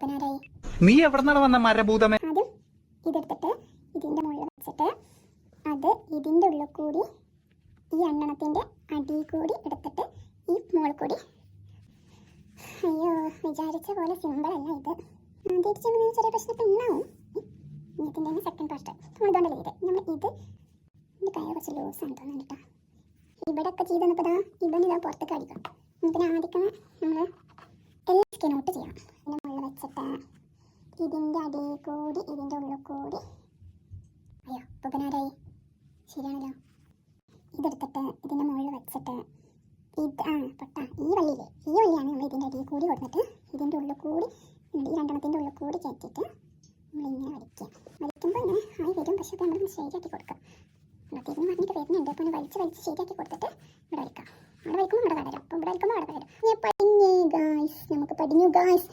പൊകനാരായി. നീ എവിടെന്നാണ് വന്ന മരഭൂതമേ? ആദ്യം ഇതെടുത്തിട്ട് ഇതിന്റെ മുകളിൽ വെച്ചിട്ട് അത് ഇതിന്റെ ഉള്ളിൽ കൂടി ഈ എണ്ണണത്തിന്റെ അടി കൂടി എടുത്തിട്ട് ഈ മുകളിൽ കൂടി. അയ്യോ, വിചാരിച്ച പോലെ സിമ്പിൾ അല്ല ഇത്. ആദ്യമായിട്ട് ചെയ്യുമ്പോൾ ചെറിയ പ്രശ്നമൊക്കെ ഉണ്ടാവും. ഇതിന്റെ സെക്കൻഡ് പാർട്ട് നമ്മളിതുകൊണ്ടല്ലേ ഇത്. നമ്മൾ ഇത് ഇതിന്റെ കൈ കുറച്ച് ലൂസാണ് തോന്നുന്നുണ്ട് കേട്ടോ. ഇവിടെ ഒക്കെ ചെയ്ത് തന്നപ്പോൾ ഇവനിതാ പുറത്തേക്ക് അടിക്കണം. പിന്നെ ആദ്യം നമ്മൾ എല്ലാം സ്കിനൗട്ട് ചെയ്യണം. ഇതിൻ്റെ മുകളിൽ വെച്ചിട്ട് ഇതിൻ്റെ അടിയിൽ കൂടി ഇതിൻ്റെ ഉള്ളിൽ കൂടി. അയ്യോ, പൊകനാരായി. ശരിയാണല്ലോ. ഇതെടുത്തിട്ട് ഇതിൻ്റെ മുകളിൽ വെച്ചിട്ട് ഇത് പൊട്ട ഈ വള്ളിയില്ലേ, ഈ വള്ളിയാണ് നമ്മൾ ഇതിൻ്റെ അടിയിൽ കൂടി കൊടുത്തിട്ട് ഇതിൻ്റെ ഉള്ളിൽ കൂടി ഈ രണ്ടെണ്ണത്തിൻ്റെ ഉള്ളിൽ കൂടി കയറ്റിയിട്ട് നമ്മളിങ്ങനെ വരയ്ക്കുക. വരയ്ക്കുമ്പോൾ ഇങ്ങനെ ആയി വരും. പക്ഷേ അത് നമ്മളിങ്ങനെ ശരിയാക്കി കൊടുക്കുക. തിരിഞ്ഞ് പറഞ്ഞിട്ട് വരുന്നുണ്ട്. അപ്പോൾ വലിച്ച് ശരിയാക്കി കൊടുത്തിട്ട് ഇവിടെ വരയ്ക്കാം. അവിടെ വരയ്ക്കുമ്പോൾ ഇവിടെ വരും. അപ്പോൾ ഇവിടെ വരയ്ക്കുമ്പോൾ അവിടെ വരും. ഞാൻ പഠിഞ്ഞു ഗായ്സ്, നമുക്ക് പഠിഞ്ഞു ഗായ്സ്.